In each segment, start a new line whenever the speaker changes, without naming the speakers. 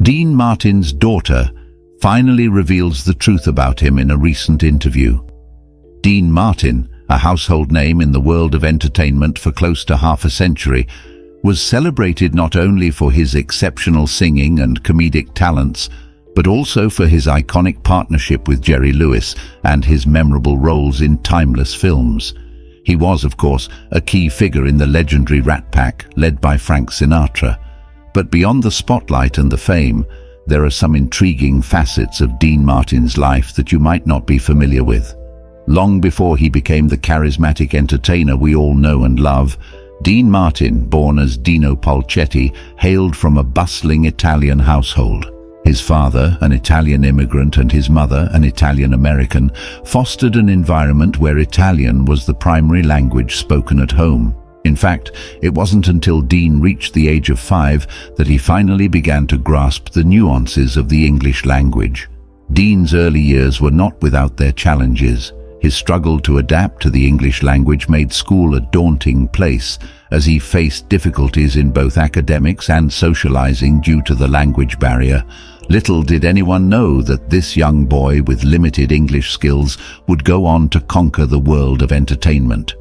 Dean Martin's daughter finally reveals the truth about him in a recent interview. Dean Martin, a household name in the world of entertainment for close to half a century, was celebrated not only for his exceptional singing and comedic talents, but also for his iconic partnership with Jerry Lewis and his memorable roles in timeless films. He was, of course, a key figure in the legendary Rat Pack, led by Frank Sinatra. But beyond the spotlight and the fame, there are some intriguing facets of Dean Martin's life that you might not be familiar with. Long before he became the charismatic entertainer we all know and love, Dean Martin, born as Dino Pulcetti, hailed from a bustling Italian household. His father, an Italian immigrant, and his mother, an Italian-American, fostered an environment where Italian was the primary language spoken at home. In fact, it wasn't until Dean reached the age of 5 that he finally began to grasp the nuances of the English language. Dean's early years were not without their challenges. His struggle to adapt to the English language made school a daunting place, as he faced difficulties in both academics and socializing due to the language barrier. Little did anyone know that this young boy with limited English skills would go on to conquer the world of entertainment.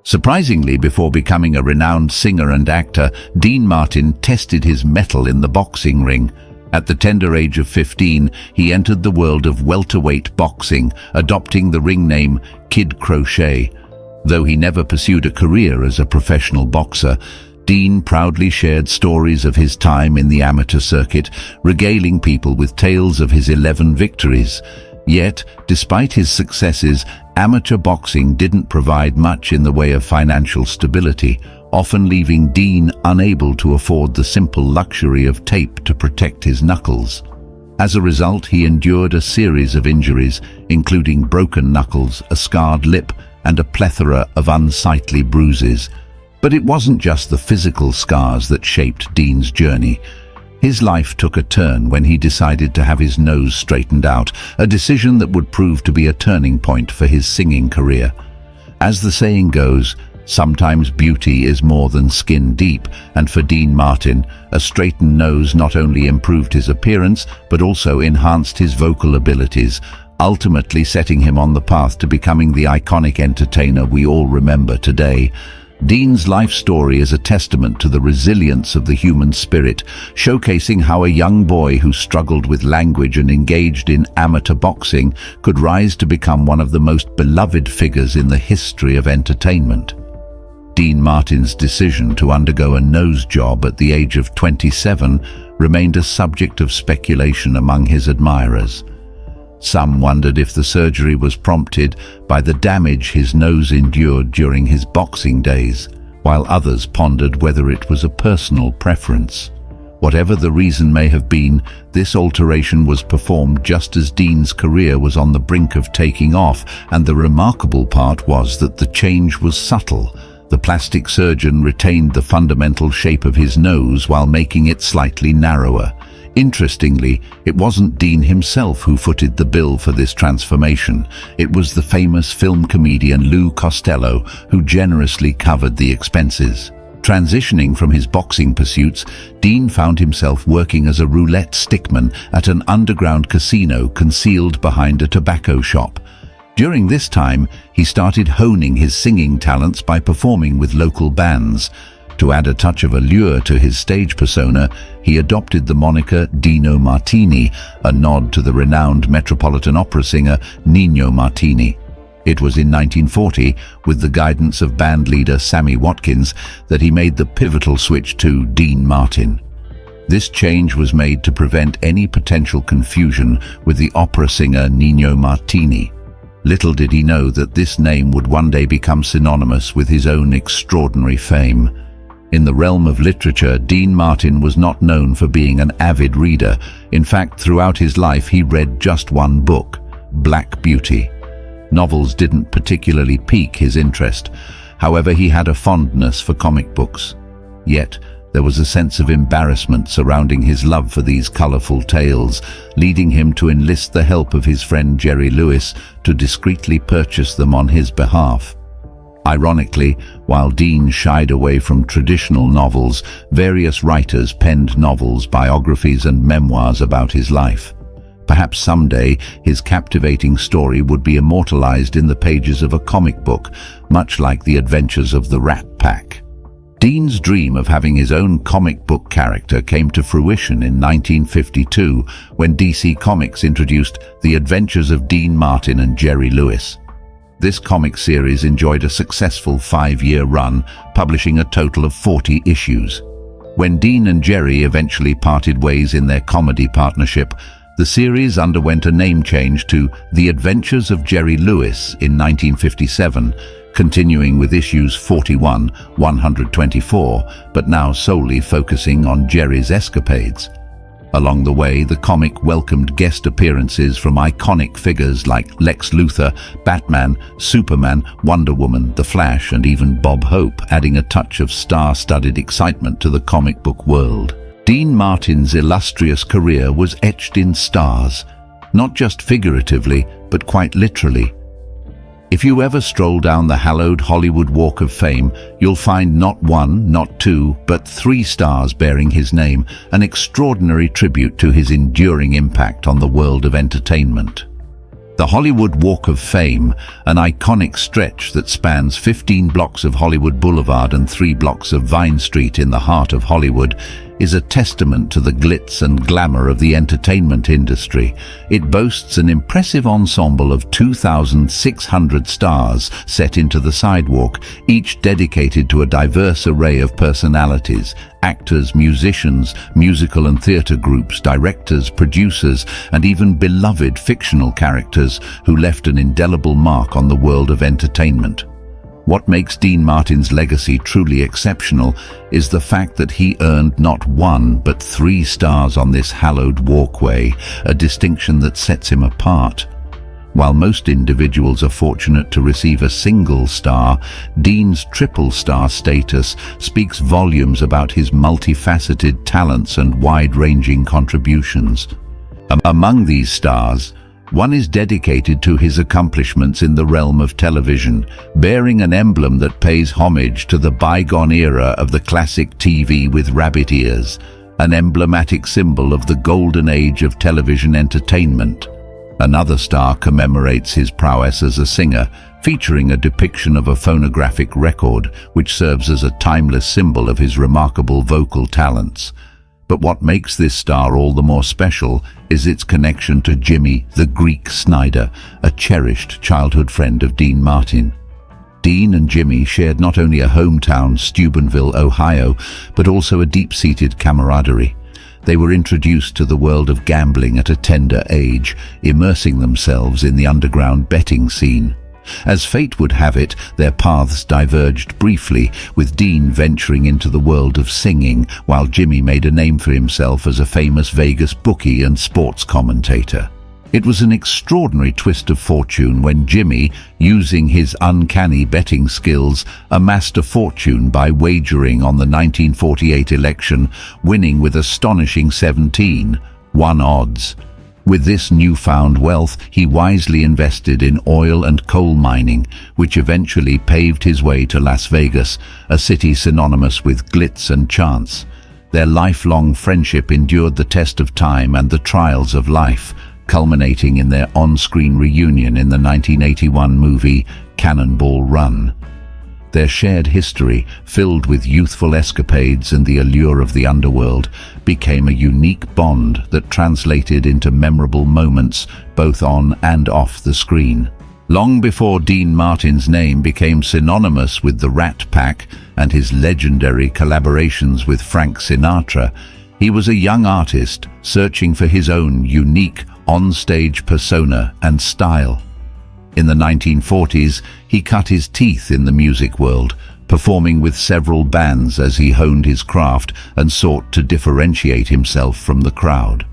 Surprisingly, before becoming a renowned singer and actor, Dean Martin tested his mettle in the boxing ring. At the tender age of 15, he entered the world of welterweight boxing, adopting the ring name Kid Crochet. Though he never pursued a career as a professional boxer, Dean proudly shared stories of his time in the amateur circuit, regaling people with tales of his 11 victories. Yet, despite his successes, amateur boxing didn't provide much in the way of financial stability, often leaving Dean unable to afford the simple luxury of tape to protect his knuckles. As a result, he endured a series of injuries, including broken knuckles, a scarred lip, and a plethora of unsightly bruises. But it wasn't just the physical scars that shaped Dean's journey. His life took a turn when he decided to have his nose straightened out, a decision that would prove to be a turning point for his singing career. As the saying goes, sometimes beauty is more than skin deep, and for Dean Martin, a straightened nose not only improved his appearance, but also enhanced his vocal abilities, ultimately setting him on the path to becoming the iconic entertainer we all remember today. Dean's life story is a testament to the resilience of the human spirit, showcasing how a young boy who struggled with language and engaged in amateur boxing could rise to become one of the most beloved figures in the history of entertainment. Dean Martin's decision to undergo a nose job at the age of 27 remained a subject of speculation among his admirers. Some wondered if the surgery was prompted by the damage his nose endured during his boxing days, while others pondered whether it was a personal preference. Whatever the reason may have been, this alteration was performed just as Dean's career was on the brink of taking off, and the remarkable part was that the change was subtle. The plastic surgeon retained the fundamental shape of his nose while making it slightly narrower. Interestingly, it wasn't Dean himself who footed the bill for this transformation. It was the famous film comedian Lou Costello who generously covered the expenses. Transitioning from his boxing pursuits, Dean found himself working as a roulette stickman at an underground casino concealed behind a tobacco shop. During this time, he started honing his singing talents by performing with local bands. To add a touch of allure to his stage persona, he adopted the moniker Dino Martini, a nod to the renowned Metropolitan Opera singer Nino Martini. It was in 1940, with the guidance of band leader Sammy Watkins, that he made the pivotal switch to Dean Martin. This change was made to prevent any potential confusion with the opera singer Nino Martini. Little did he know that this name would one day become synonymous with his own extraordinary fame. In the realm of literature, Dean Martin was not known for being an avid reader. In fact, throughout his life he read just one book, Black Beauty. Novels didn't particularly pique his interest. However, he had a fondness for comic books. Yet, there was a sense of embarrassment surrounding his love for these colorful tales, leading him to enlist the help of his friend Jerry Lewis to discreetly purchase them on his behalf. Ironically, while Dean shied away from traditional novels, various writers penned novels, biographies and memoirs about his life. Perhaps someday his captivating story would be immortalized in the pages of a comic book, much like the adventures of the Rat Pack. Dean's dream of having his own comic book character came to fruition in 1952 when DC Comics introduced The Adventures of Dean Martin and Jerry Lewis. This comic series enjoyed a successful 5-year run, publishing a total of 40 issues. When Dean and Jerry eventually parted ways in their comedy partnership, the series underwent a name change to The Adventures of Jerry Lewis in 1957, continuing with issues 41, 124, but now solely focusing on Jerry's escapades. Along the way, the comic welcomed guest appearances from iconic figures like Lex Luthor, Batman, Superman, Wonder Woman, The Flash, and even Bob Hope, adding a touch of star-studded excitement to the comic book world. Dean Martin's illustrious career was etched in stars, not just figuratively, but quite literally. If you ever stroll down the hallowed Hollywood Walk of Fame, you'll find not one, not two, but 3 stars bearing his name, an extraordinary tribute to his enduring impact on the world of entertainment. The Hollywood Walk of Fame, an iconic stretch that spans 15 blocks of Hollywood Boulevard and 3 blocks of Vine Street in the heart of Hollywood, is a testament to the glitz and glamour of the entertainment industry. It boasts an impressive ensemble of 2,600 stars set into the sidewalk, each dedicated to a diverse array of personalities: actors, musicians, musical and theater groups, directors, producers, and even beloved fictional characters who left an indelible mark on the world of entertainment. What makes Dean Martin's legacy truly exceptional is the fact that he earned not 1 but 3 stars on this hallowed walkway, a distinction that sets him apart. While most individuals are fortunate to receive a single star, Dean's triple star status speaks volumes about his multifaceted talents and wide-ranging contributions. Among these stars, one is dedicated to his accomplishments in the realm of television, bearing an emblem that pays homage to the bygone era of the classic TV with rabbit ears, an emblematic symbol of the golden age of television entertainment. Another star commemorates his prowess as a singer, featuring a depiction of a phonographic record, which serves as a timeless symbol of his remarkable vocal talents. But what makes this star all the more special is its connection to Jimmy the Greek Snyder, a cherished childhood friend of Dean Martin. Dean and Jimmy shared not only a hometown, Steubenville, Ohio, but also a deep-seated camaraderie. They were introduced to the world of gambling at a tender age, immersing themselves in the underground betting scene. As fate would have it, their paths diverged briefly, with Dean venturing into the world of singing, while Jimmy made a name for himself as a famous Vegas bookie and sports commentator. It was an extraordinary twist of fortune when Jimmy, using his uncanny betting skills, amassed a fortune by wagering on the 1948 election, winning with astonishing 17-1 odds. With this newfound wealth, he wisely invested in oil and coal mining, which eventually paved his way to Las Vegas, a city synonymous with glitz and chance. Their lifelong friendship endured the test of time and the trials of life, culminating in their on-screen reunion in the 1981 movie Cannonball Run. Their shared history, filled with youthful escapades and the allure of the underworld, became a unique bond that translated into memorable moments both on and off the screen. Long before Dean Martin's name became synonymous with the Rat Pack and his legendary collaborations with Frank Sinatra, he was a young artist searching for his own unique on-stage persona and style. In the 1940s, he cut his teeth in the music world, performing with several bands as he honed his craft and sought to differentiate himself from the crowd.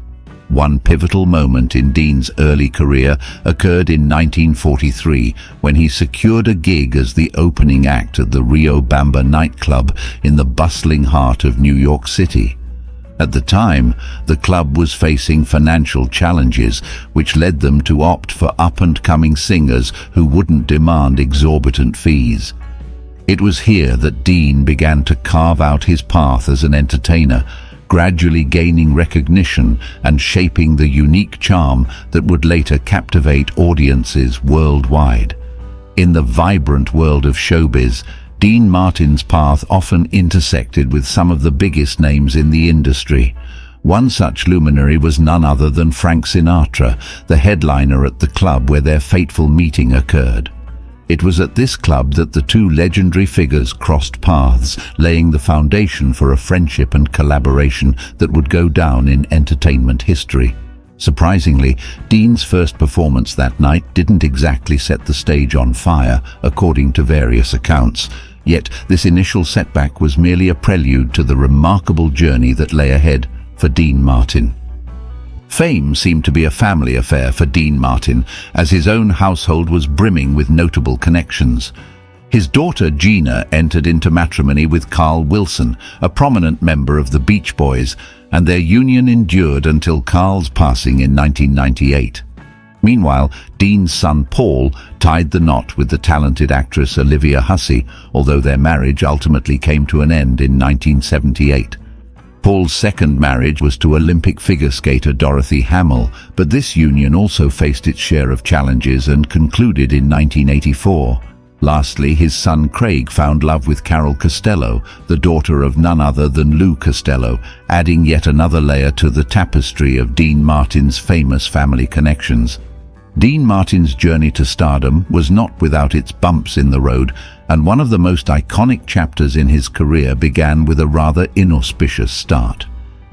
One pivotal moment in Dean's early career occurred in 1943 when he secured a gig as the opening act at the Rio Bamba nightclub in the bustling heart of New York City. At the time, the club was facing financial challenges, which led them to opt for up-and-coming singers who wouldn't demand exorbitant fees. It was here that Dean began to carve out his path as an entertainer, gradually gaining recognition and shaping the unique charm that would later captivate audiences worldwide. In the vibrant world of showbiz, Dean Martin's path often intersected with some of the biggest names in the industry. One such luminary was none other than Frank Sinatra, the headliner at the club where their fateful meeting occurred. It was at this club that the two legendary figures crossed paths, laying the foundation for a friendship and collaboration that would go down in entertainment history. Surprisingly, Dean's first performance that night didn't exactly set the stage on fire, according to various accounts. Yet this initial setback was merely a prelude to the remarkable journey that lay ahead for Dean Martin. Fame seemed to be a family affair for Dean Martin, as his own household was brimming with notable connections. His daughter Gina entered into matrimony with Carl Wilson, a prominent member of the Beach Boys, and their union endured until Carl's passing in 1998. Meanwhile, Dean's son Paul tied the knot with the talented actress Olivia Hussey, although their marriage ultimately came to an end in 1978. Paul's second marriage was to Olympic figure skater Dorothy Hamill, but this union also faced its share of challenges and concluded in 1984. Lastly, his son Craig found love with Carol Costello, the daughter of none other than Lou Costello, adding yet another layer to the tapestry of Dean Martin's famous family connections. Dean Martin's journey to stardom was not without its bumps in the road, and one of the most iconic chapters in his career began with a rather inauspicious start.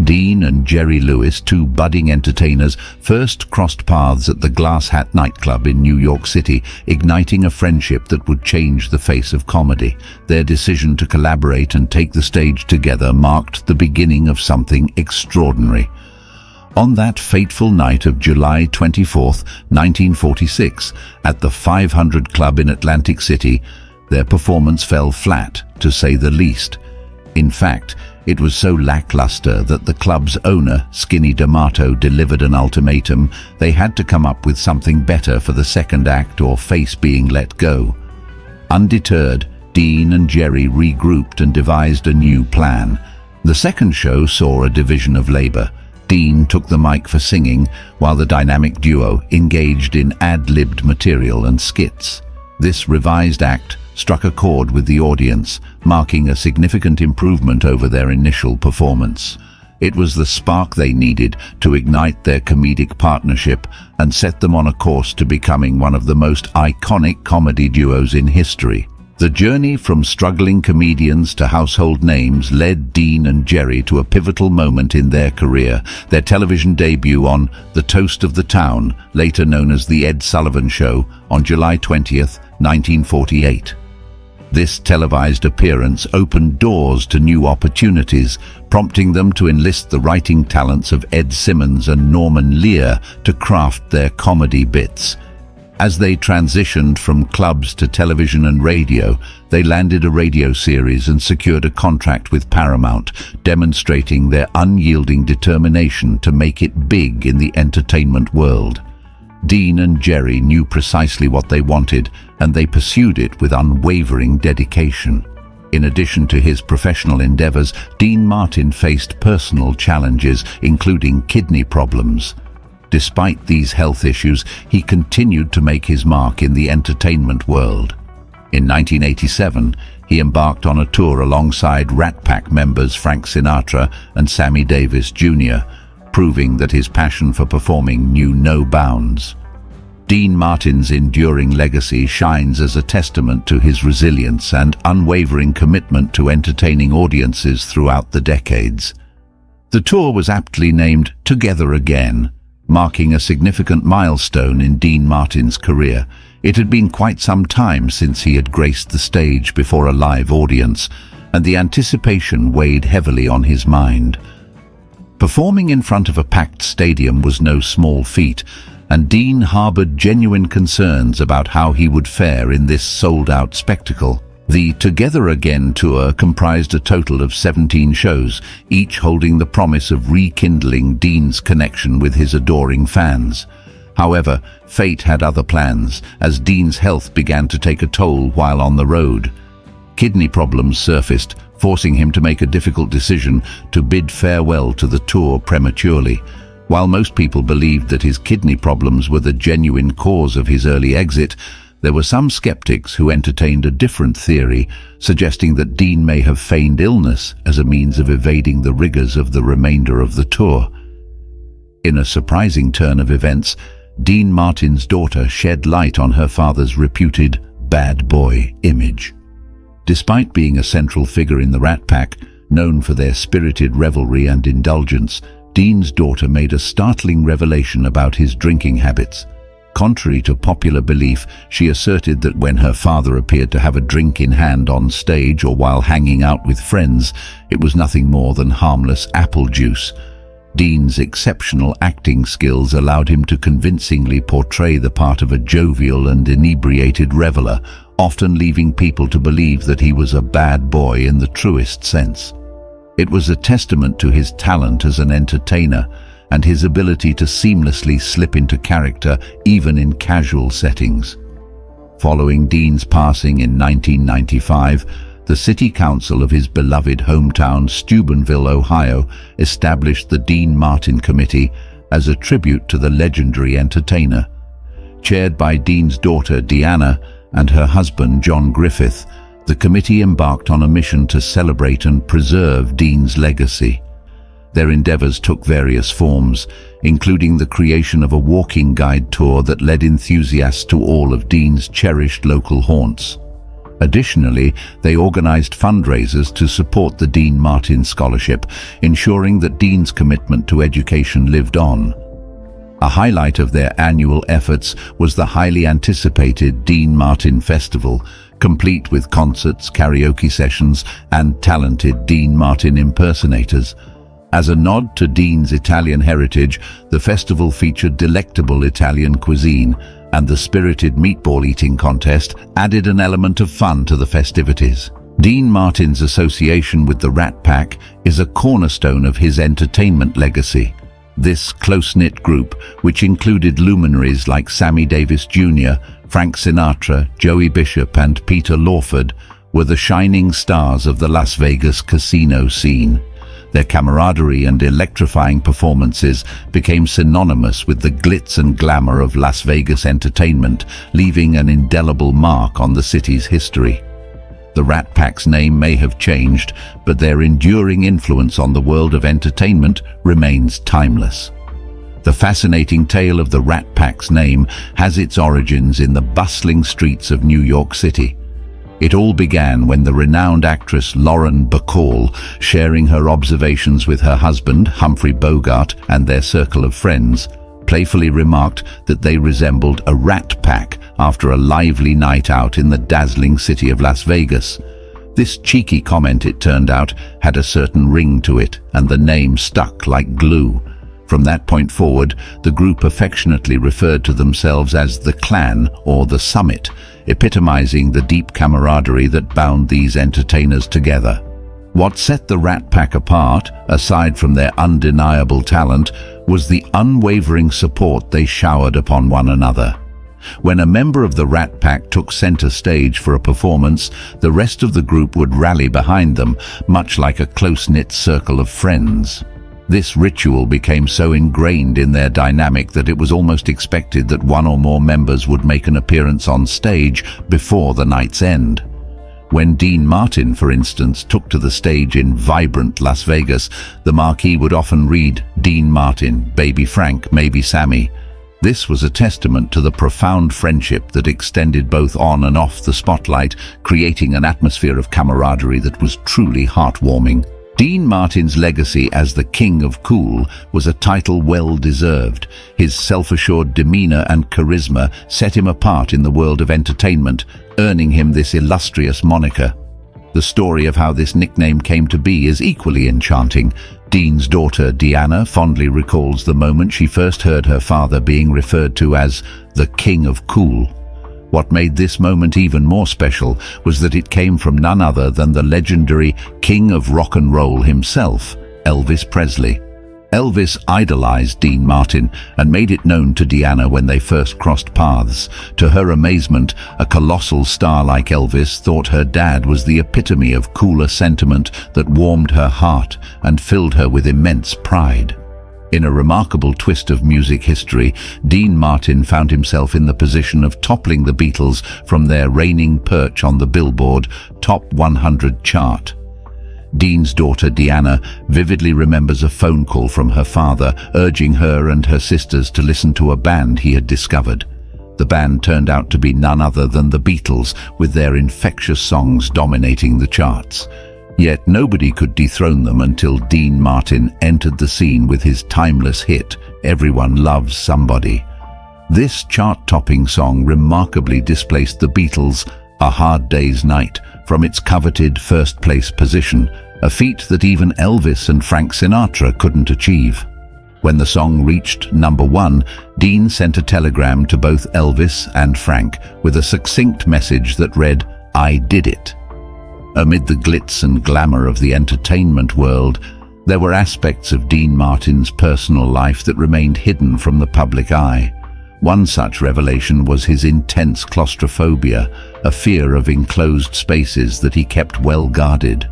Dean and Jerry Lewis, two budding entertainers, first crossed paths at the Glass Hat nightclub in New York City, igniting a friendship that would change the face of comedy. Their decision to collaborate and take the stage together marked the beginning of something extraordinary. On that fateful night of July 24, 1946, at the 500 Club in Atlantic City, their performance fell flat, to say the least. In fact, it was so lackluster that the club's owner, Skinny D'Amato, delivered an ultimatum. They had to come up with something better for the second act or face being let go. Undeterred, Dean and Jerry regrouped and devised a new plan. The second show saw a division of labor. Dean took the mic for singing, while the dynamic duo engaged in ad-libbed material and skits. This revised act struck a chord with the audience, marking a significant improvement over their initial performance. It was the spark they needed to ignite their comedic partnership and set them on a course to becoming one of the most iconic comedy duos in history. The journey from struggling comedians to household names led Dean and Jerry to a pivotal moment in their career, their television debut on The Toast of the Town, later known as The Ed Sullivan Show, on July 20th, 1948. This televised appearance opened doors to new opportunities, prompting them to enlist the writing talents of Ed Simmons and Norman Lear to craft their comedy bits. As they transitioned from clubs to television and radio, they landed a radio series and secured a contract with Paramount, demonstrating their unyielding determination to make it big in the entertainment world. Dean and Jerry knew precisely what they wanted, and they pursued it with unwavering dedication. In addition to his professional endeavors, Dean Martin faced personal challenges, including kidney problems. Despite these health issues, he continued to make his mark in the entertainment world. In 1987, he embarked on a tour alongside Rat Pack members Frank Sinatra and Sammy Davis Jr., proving that his passion for performing knew no bounds. Dean Martin's enduring legacy shines as a testament to his resilience and unwavering commitment to entertaining audiences throughout the decades. The tour was aptly named Together Again, marking a significant milestone in Dean Martin's career. It had been quite some time since he had graced the stage before a live audience, and the anticipation weighed heavily on his mind. Performing in front of a packed stadium was no small feat, and Dean harbored genuine concerns about how he would fare in this sold-out spectacle. The Together Again tour comprised a total of 17 shows, each holding the promise of rekindling Dean's connection with his adoring fans. However, fate had other plans, as Dean's health began to take a toll while on the road. kidney problems surfaced, forcing him to make a difficult decision to bid farewell to the tour prematurely. While most people believed that his kidney problems were the genuine cause of his early exit, there were some skeptics who entertained a different theory, suggesting that Dean may have feigned illness as a means of evading the rigors of the remainder of the tour. In a surprising turn of events, Dean Martin's daughter shed light on her father's reputed bad boy image. Despite being a central figure in the Rat Pack, known for their spirited revelry and indulgence, Dean's daughter made a startling revelation about his drinking habits. Contrary to popular belief, she asserted that when her father appeared to have a drink in hand on stage or while hanging out with friends, it was nothing more than harmless apple juice. Dean's exceptional acting skills allowed him to convincingly portray the part of a jovial and inebriated reveler, often leaving people to believe that he was a bad boy in the truest sense. It was a testament to his talent as an entertainer and his ability to seamlessly slip into character even in casual settings. Following Dean's passing in 1995, the city council of his beloved hometown, Steubenville, Ohio, established the Dean Martin Committee as a tribute to the legendary entertainer. Chaired by Dean's daughter, Deanna, and her husband, John Griffith, the committee embarked on a mission to celebrate and preserve Dean's legacy. Their endeavors took various forms, including the creation of a walking guide tour that led enthusiasts to all of Dean's cherished local haunts. Additionally, they organized fundraisers to support the Dean Martin Scholarship, ensuring that Dean's commitment to education lived on. A highlight of their annual efforts was the highly anticipated Dean Martin Festival, complete with concerts, karaoke sessions, and talented Dean Martin impersonators. As a nod to Dean's Italian heritage, the festival featured delectable Italian cuisine, and the spirited meatball eating contest added an element of fun to the festivities. Dean Martin's association with the Rat Pack is a cornerstone of his entertainment legacy. This close-knit group, which included luminaries like Sammy Davis Jr., Frank Sinatra, Joey Bishop, and Peter Lawford, were the shining stars of the Las Vegas casino scene. Their camaraderie and electrifying performances became synonymous with the glitz and glamour of Las Vegas entertainment, leaving an indelible mark on the city's history. The Rat Pack's name may have changed, but their enduring influence on the world of entertainment remains timeless. The fascinating tale of the Rat Pack's name has its origins in the bustling streets of New York City. It all began when the renowned actress Lauren Bacall, sharing her observations with her husband, Humphrey Bogart, and their circle of friends, playfully remarked that they resembled a rat pack after a lively night out in the dazzling city of Las Vegas. This cheeky comment, it turned out, had a certain ring to it, and the name stuck like glue. From that point forward, the group affectionately referred to themselves as the Clan or the Summit, epitomizing the deep camaraderie that bound these entertainers together. What set the Rat Pack apart, aside from their undeniable talent, was the unwavering support they showered upon one another. When a member of the Rat Pack took center stage for a performance, the rest of the group would rally behind them, much like a close-knit circle of friends. This ritual became so ingrained in their dynamic that it was almost expected that one or more members would make an appearance on stage before the night's end. When Dean Martin, for instance, took to the stage in vibrant Las Vegas, the marquee would often read, "Dean Martin, Baby Frank, Maybe Sammy." This was a testament to the profound friendship that extended both on and off the spotlight, creating an atmosphere of camaraderie that was truly heartwarming. Dean Martin's legacy as the King of Cool was a title well-deserved. His self-assured demeanor and charisma set him apart in the world of entertainment, earning him this illustrious moniker. The story of how this nickname came to be is equally enchanting. Dean's daughter, Deanna, fondly recalls the moment she first heard her father being referred to as the King of Cool. What made this moment even more special was that it came from none other than the legendary King of Rock and Roll himself, Elvis Presley. Elvis idolized Dean Martin and made it known to Deanna when they first crossed paths. To her amazement, a colossal star like Elvis thought her dad was the epitome of cooler sentiment that warmed her heart and filled her with immense pride. In a remarkable twist of music history, Dean Martin found himself in the position of toppling the Beatles from their reigning perch on the Billboard Top 100 chart. Dean's daughter Deanna vividly remembers a phone call from her father urging her and her sisters to listen to a band he had discovered. The band turned out to be none other than the Beatles, with their infectious songs dominating the charts. Yet nobody could dethrone them until Dean Martin entered the scene with his timeless hit, Everyone Loves Somebody. This chart-topping song remarkably displaced the Beatles' A Hard Day's Night from its coveted first-place position, a feat that even Elvis and Frank Sinatra couldn't achieve. When the song reached number 1, Dean sent a telegram to both Elvis and Frank with a succinct message that read, "I did it." Amid the glitz and glamour of the entertainment world, there were aspects of Dean Martin's personal life that remained hidden from the public eye. One such revelation was his intense claustrophobia, a fear of enclosed spaces that he kept well guarded.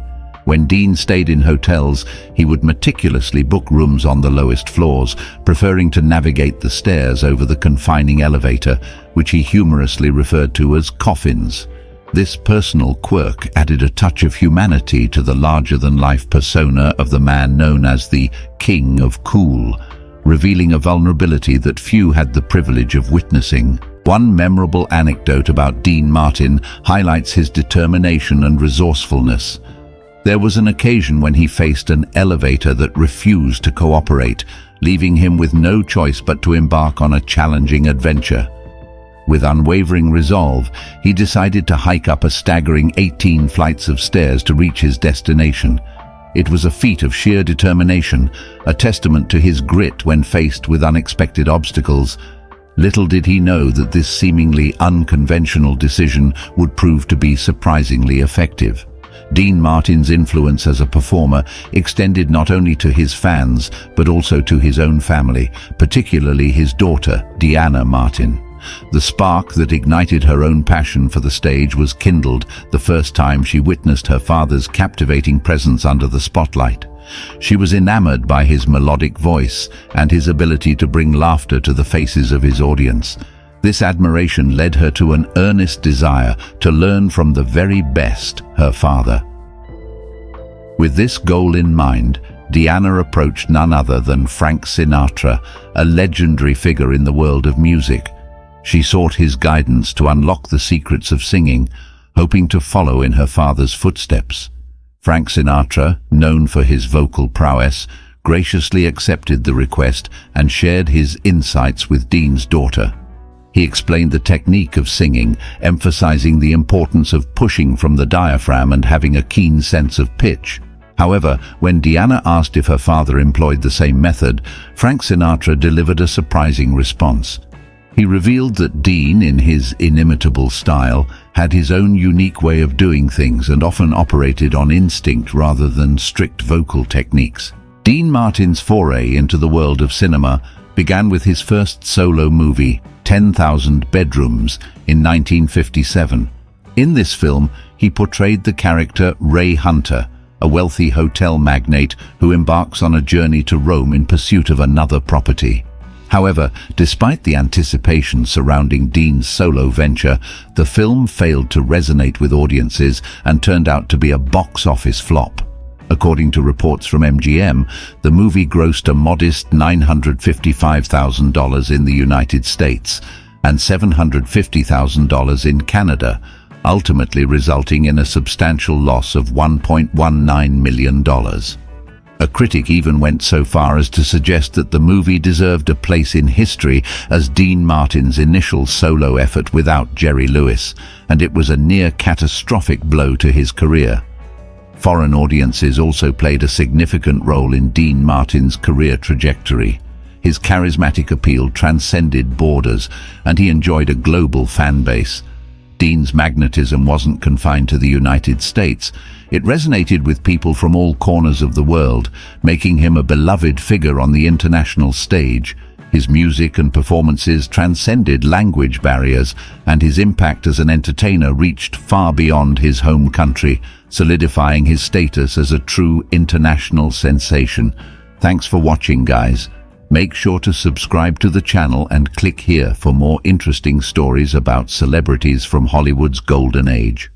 When Dean stayed in hotels, he would meticulously book rooms on the lowest floors, preferring to navigate the stairs over the confining elevator, which he humorously referred to as coffins. This personal quirk added a touch of humanity to the larger-than-life persona of the man known as the King of Cool, revealing a vulnerability that few had the privilege of witnessing. One memorable anecdote about Dean Martin highlights his determination and resourcefulness. There was an occasion when he faced an elevator that refused to cooperate, leaving him with no choice but to embark on a challenging adventure. With unwavering resolve, he decided to hike up a staggering 18 flights of stairs to reach his destination. It was a feat of sheer determination, a testament to his grit when faced with unexpected obstacles. Little did he know that this seemingly unconventional decision would prove to be surprisingly effective. Dean Martin's influence as a performer extended not only to his fans, but also to his own family, particularly his daughter, Deanna Martin. The spark that ignited her own passion for the stage was kindled the first time she witnessed her father's captivating presence under the spotlight. She was enamored by his melodic voice and his ability to bring laughter to the faces of his audience. This admiration led her to an earnest desire to learn from the very best, her father. With this goal in mind, Deanna approached none other than Frank Sinatra, a legendary figure in the world of music. She sought his guidance to unlock the secrets of singing, hoping to follow in her father's footsteps. Frank Sinatra, known for his vocal prowess, graciously accepted the request and shared his insights with Dean's daughter. He explained the technique of singing, emphasizing the importance of pushing from the diaphragm and having a keen sense of pitch. However, when Deanna asked if her father employed the same method, Frank Sinatra delivered a surprising response. He revealed that Dean, in his inimitable style, had his own unique way of doing things and often operated on instinct rather than strict vocal techniques. Dean Martin's foray into the world of cinema began with his first solo movie, 10,000 Bedrooms, in 1957. In this film, he portrayed the character Ray Hunter, a wealthy hotel magnate who embarks on a journey to Rome in pursuit of another property. However, despite the anticipation surrounding Dean's solo venture, the film failed to resonate with audiences and turned out to be a box office flop. According to reports from MGM, the movie grossed a modest $955,000 in the United States and $750,000 in Canada, ultimately resulting in a substantial loss of $1.19 million. A critic even went so far as to suggest that the movie deserved a place in history as Dean Martin's initial solo effort without Jerry Lewis, and it was a near-catastrophic blow to his career. Foreign audiences also played a significant role in Dean Martin's career trajectory. His charismatic appeal transcended borders, and he enjoyed a global fan base. Dean's magnetism wasn't confined to the United States. It resonated with people from all corners of the world, making him a beloved figure on the international stage. His music and performances transcended language barriers, and his impact as an entertainer reached far beyond his home country, solidifying his status as a true international sensation. Thanks for watching, guys. Make sure to subscribe to the channel and click here for more interesting stories about celebrities from Hollywood's golden age.